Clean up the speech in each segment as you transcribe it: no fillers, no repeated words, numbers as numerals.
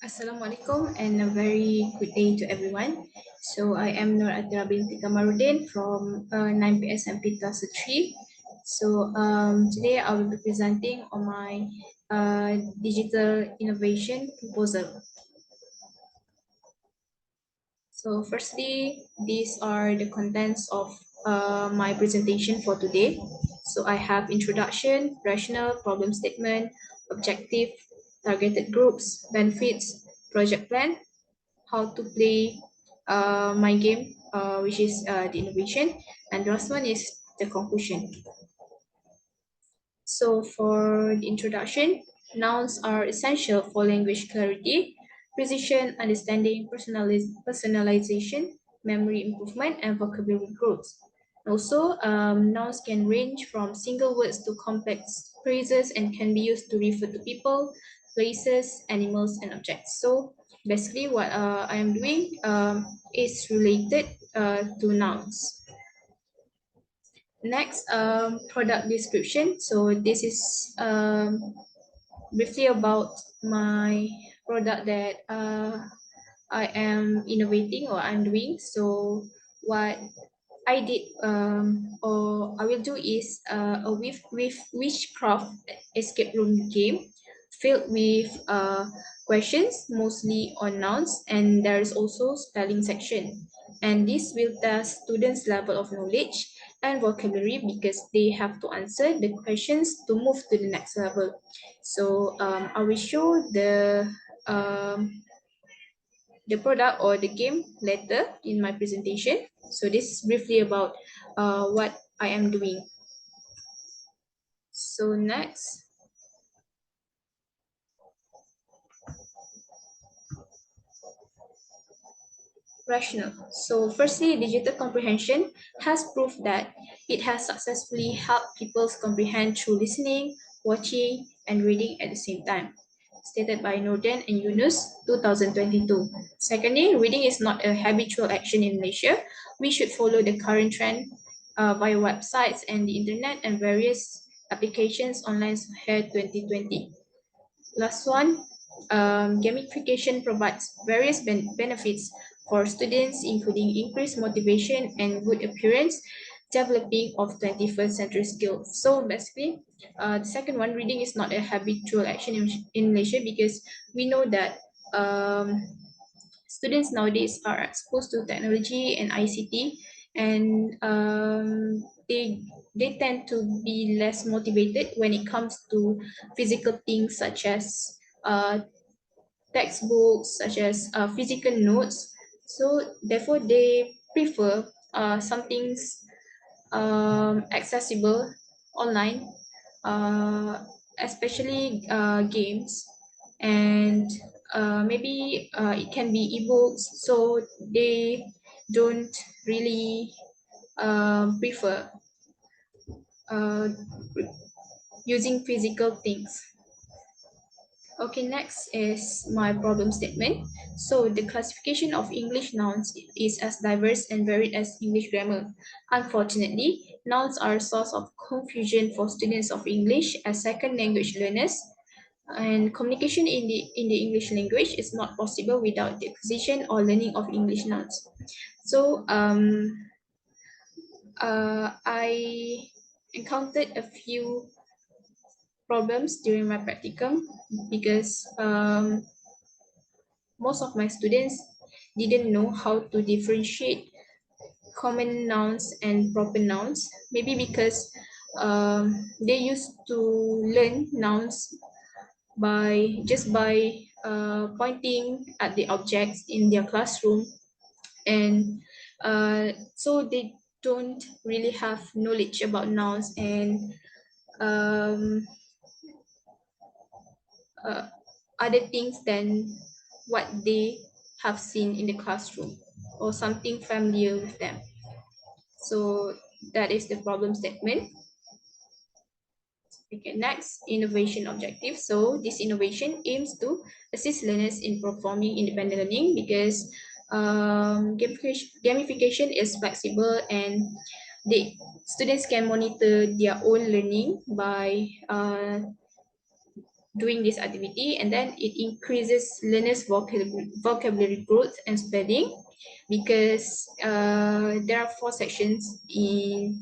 Assalamualaikum and a very good day to everyone. So I am Atirah Binti from 9PS Pita Sutri. So today I will be presenting on my digital innovation proposal. So firstly, these are the contents of my presentation for today. So I have introduction, rationale, problem statement, objective, targeted groups, benefits, project plan, how to play my game, which is the innovation, and the last one is the conclusion. So for the introduction, nouns are essential for language clarity, precision, understanding, personalization, memory improvement, and vocabulary growth. Also, nouns can range from single words to complex phrases and can be used to refer to people, places, animals, and objects. So basically what I am doing is related to nouns. Next, product description. So this is briefly about my product that I am innovating or I'm doing. So what I did or I will do is a witchcraft escape room game filled with questions mostly on nouns, and there is also spelling section, and this will test students level of knowledge and vocabulary because they have to answer the questions to move to the next level. So I will show the product or the game later in my presentation. So this is briefly about what I am doing. So next, rational. So firstly, digital comprehension has proved that it has successfully helped people comprehend through listening, watching, and reading at the same time. Stated by Norden and Yunus, 2022. Secondly, reading is not a habitual action in Malaysia. We should follow the current trend via websites and the internet and various applications online here 2020. Last one, gamification provides various benefits for students, including increased motivation and good appearance, developing of 21st century skills. So basically, the second one, reading is not a habitual action in Malaysia because we know that students nowadays are exposed to technology and ICT, and they tend to be less motivated when it comes to physical things such as textbooks, such as physical notes. So therefore, they prefer some things accessible online, especially games, and maybe it can be ebooks. So they don't really prefer uh, using physical things. Okay, next is my problem statement. So the classification of English nouns is as diverse and varied as English grammar. Unfortunately, nouns are a source of confusion for students of English as second language learners, and communication in the English language is not possible without the acquisition or learning of English nouns. So I encountered a few problems during my practicum because most of my students didn't know how to differentiate common nouns and proper nouns. Maybe because they used to learn nouns by pointing at the objects in their classroom, and so they don't really have knowledge about nouns and um, uh, other things than what they have seen in the classroom or something familiar with them. So that is the problem statement. Okay, next, innovation objective. So this innovation aims to assist learners in performing independent learning because gamification is flexible and students can monitor their own learning by doing this activity, and then it increases learners vocabulary growth and spelling, because there are 4 sections in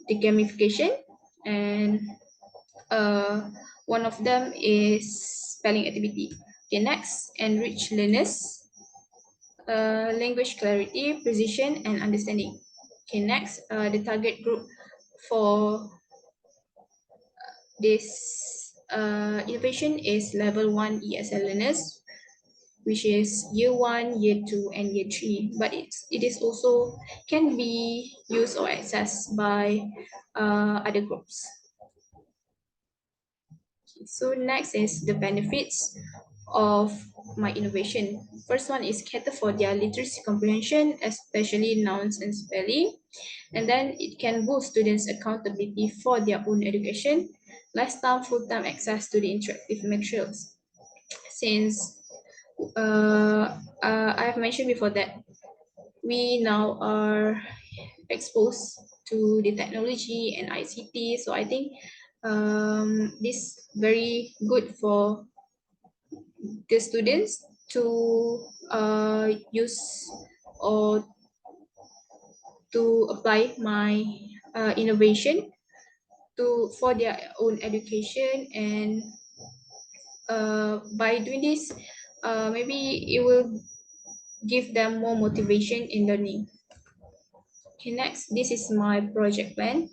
the gamification, and uh, one of them is spelling activity. Okay, next, enrich learners, language clarity, precision, and understanding. Okay, next, the target group for this innovation is level 1 ESL learners, which is year 1, year 2, and year 3. But it is also can be used or accessed by other groups. So next is the benefits of my innovation. First one is cater for their literacy comprehension, especially nouns and spelling. And then it can boost students' accountability for their own education, lifetime full-time access to the interactive materials. Since I have mentioned before that we now are exposed to the technology and ICT, so I think this very good for the students to use or to apply my innovation to for their own education, and by doing this maybe it will give them more motivation in learning. Okay, next, this is my project plan.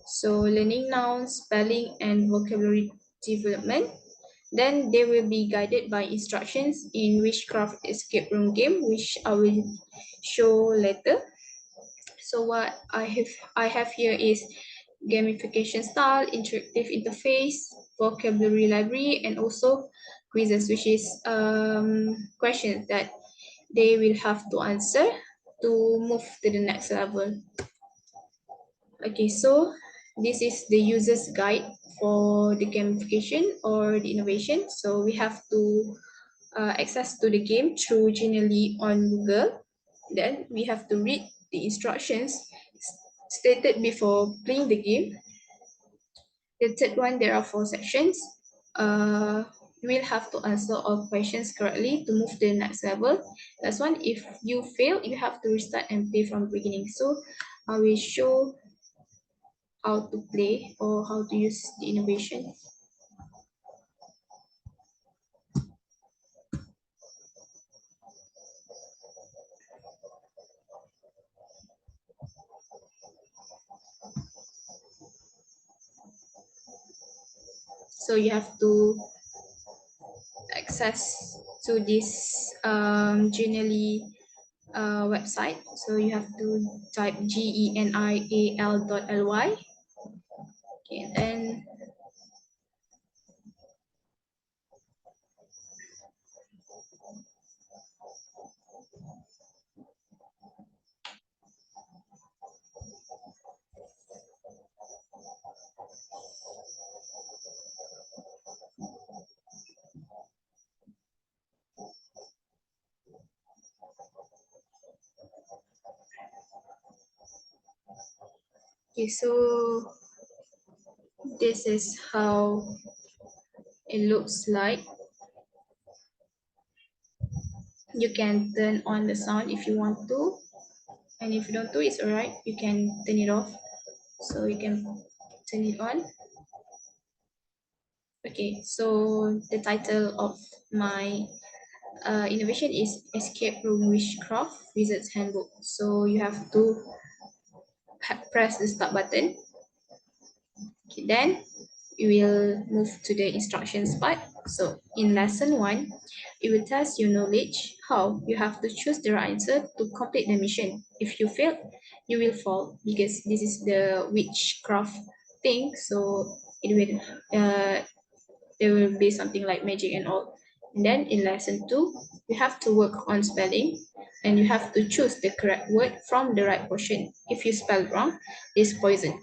So learning nouns, spelling, and vocabulary development. Then they will be guided by instructions in Witchcraft Escape Room game, which I will show later. So what I have here is gamification style, interactive interface, vocabulary library, and also quizzes, which is questions that they will have to answer to move to the next level. Okay, so this is the user's guide for the gamification or the innovation. So we have to access to the game through Genially on Google. Then we have to read the instructions stated before playing the game. The third one, there are 4 sections. You will have to answer all questions correctly to move to the next level. That's one, if you fail, you have to restart and play from the beginning. So I will show how to play or how to use the innovation. So you have to access to this Genially website. So you have to type genial.ly. Okay, then okay, so this is how it looks like. You can turn on the sound if you want to, and if you don't do, it's alright. You can turn it off. So you can turn it on. Okay, so the title of my innovation is Escape Room Witchcraft Wizard's Handbook. So you have to press the start button. Okay, then we will move to the instructions part. So in lesson 1, it will test your knowledge how you have to choose the right answer to complete the mission. If you fail, you will fall, because this is the witchcraft thing. So it will there will be something like magic and all. And then in lesson 2, you have to work on spelling, and you have to choose the correct word from the right portion. If you spell wrong, it's poison.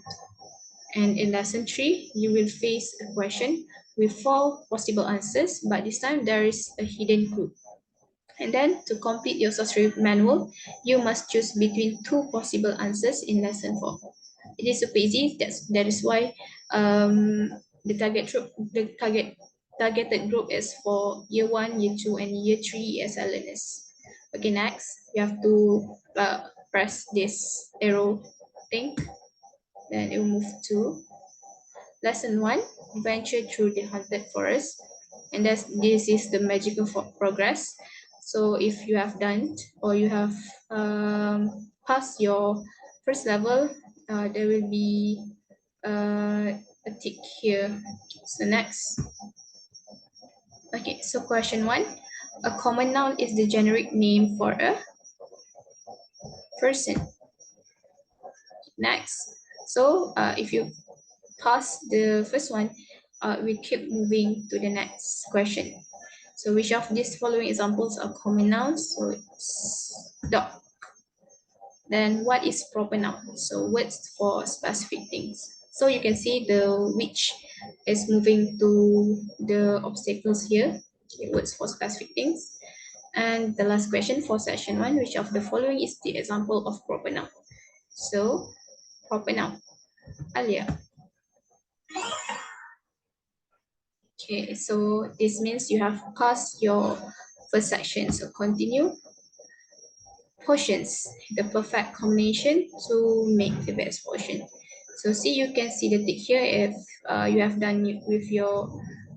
And in lesson 3, you will face a question with 4 possible answers, but this time there is a hidden clue. And then to complete your sorcery manual, you must choose between two possible answers in lesson 4. It is super easy. That is why the targeted group is for year 1, year 2, and year 3 ESL learners. Okay, next you have to press this arrow thing. Then it will move to lesson 1, venture through the haunted forest. And this is the magical progress. So if you have done or you have passed your first level, there will be a tick here. So next. Okay, so question 1. A common noun is the generic name for a person. Next. So if you pass the first one, we keep moving to the next question. So which of these following examples are common nouns? So it's dog. Then what is proper noun? So words for specific things. So you can see the witch is moving to the obstacles here. Okay, words for specific things. And the last question for section 1, which of the following is the example of proper noun? So proper noun, Alia. Okay, so this means you have passed your first section. So continue. Portions, the perfect combination to make the best portion. So see, you can see the tick here if you have done it with your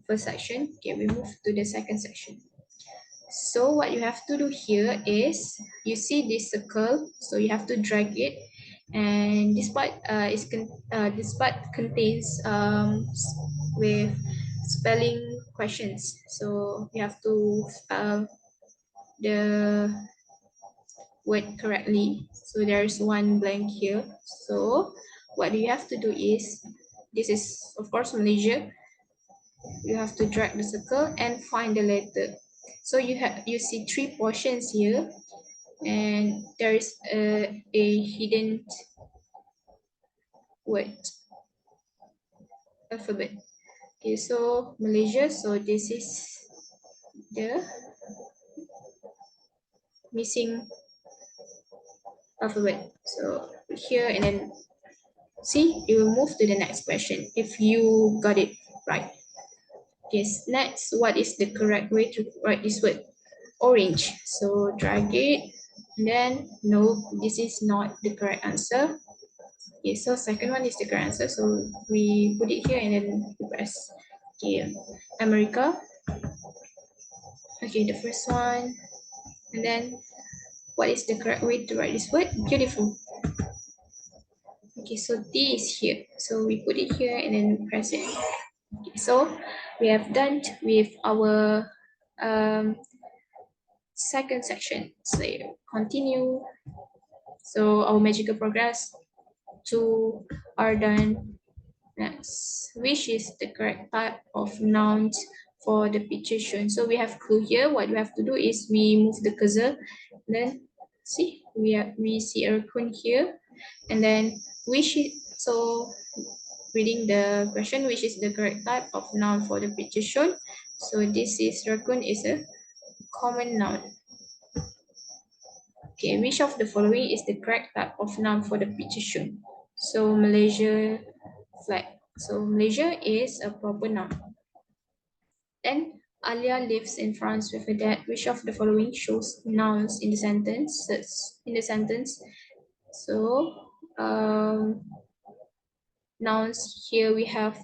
first section. Okay, we move to the second section. So what you have to do here is, you see this circle, so you have to drag it, and despite contains with spelling questions. So you have to spell the word correctly. So there's one blank here. So what you have to do is, this is of course Malaysia. You have to drag the circle and find the letter. So you see 3 portions here, and there is a hidden word alphabet. Okay, so Malaysia. So this is the missing alphabet. So here, and then see, you will move to the next question if you got it right. Yes, next, what is the correct way to write this word? Orange. So drag it, and then no, this is not the correct answer. Okay, so second one is the correct answer. So we put it here and then we press. Okay, America. Okay, the first one. And then what is the correct way to write this word? Beautiful. Okay, so D is here. So we put it here and then press it. Okay, so we have done with our second section. So continue. So our magical progress 2 are done. Next, which is the correct type of nouns for the picture shown? So we have clue here. What we have to do is we move the cursor, then see we see a raccoon here, and then reading the question, which is the correct type of noun for the picture shown? So this is raccoon is a common noun. Okay, which of the following is the correct type of noun for the picture shown? So Malaysia flag. So Malaysia is a proper noun. Then Alia lives in France with her dad. Which of the following shows nouns in the sentence? So nouns here we have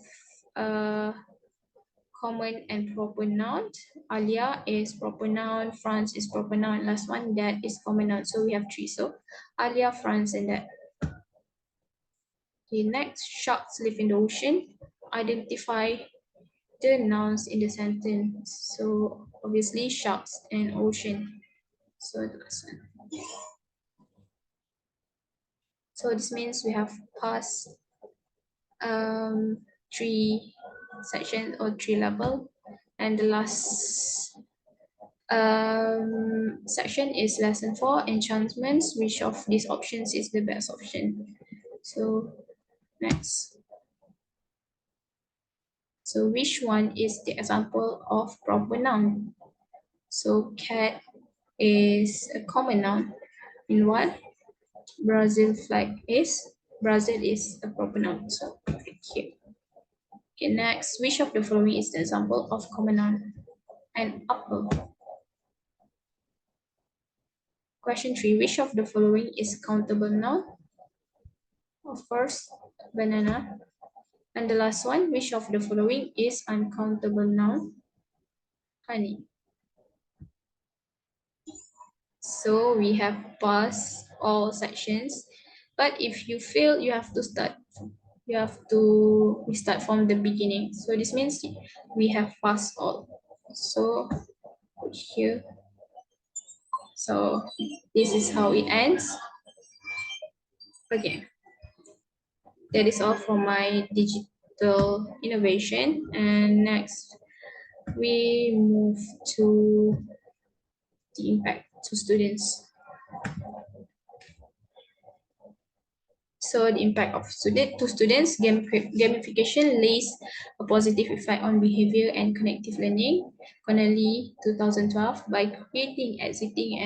common and proper noun. Alia is proper noun, France is proper noun, last one, dad is common noun. So we have 3. So Alia, France, and dad. Okay, next, sharks live in the ocean. Identify the nouns in the sentence. So obviously sharks and ocean. So the last one. So this means we have passed 3 sections or 3 level, and the last section is lesson 4, enchantments. Which of these options is the best option? So next. So which one is the example of proper noun? So cat, is a common noun. In what? Brazil flag is? Brazil is a proper noun. So click here. Okay, next, which of the following is the example of common noun? An apple. Question 3, which of the following is countable noun? Of course, banana. And the last one, which of the following is uncountable noun? Honey. So we have passed all sections, but if you fail, you have to start. You have to start from the beginning. So this means we have passed all. So put here. So this is how it ends. Okay, that is all for my digital innovation. And next, we move to the impact to students. So the impact of students, gamification lays a positive effect on behavior and connective learning. Connelly, 2012, by creating exciting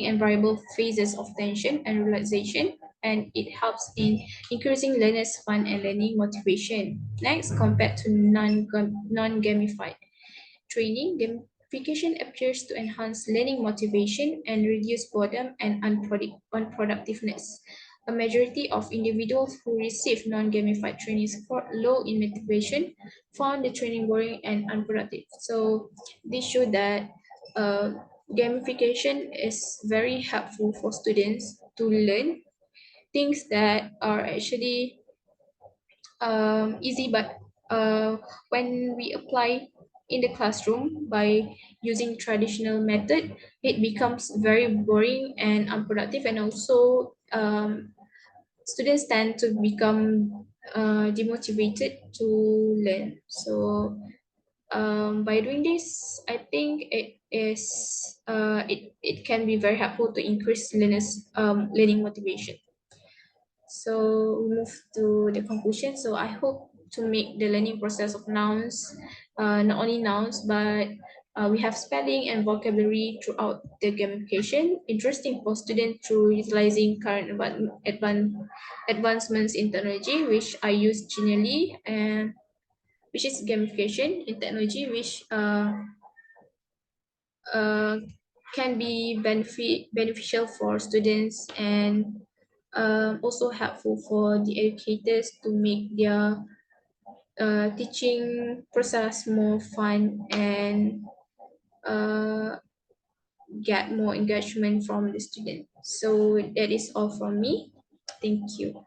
and variable phases of tension and relaxation, and it helps in increasing learners' fun and learning motivation. Next, compared to non-gamified training, gamification appears to enhance learning motivation and reduce boredom and unproductiveness. A majority of individuals who receive non-gamified training scored low in motivation, found the training boring and unproductive. So this shows that uh, gamification is very helpful for students to learn things that are actually easy, but when we apply in the classroom by using traditional method, it becomes very boring and unproductive, and also students tend to become demotivated to learn. So by doing this, I think it can be very helpful to increase learners learning motivation. So we move to the conclusion. So I hope to make the learning process of nouns, not only nouns, but we have spelling and vocabulary throughout the gamification, interesting for students through utilizing current advancements in technology, which I use generally, and which is gamification in technology, which uh, can be beneficial for students, and also helpful for the educators to make their teaching process more fun and uh, get more engagement from the student. So that is all from me. Thank you.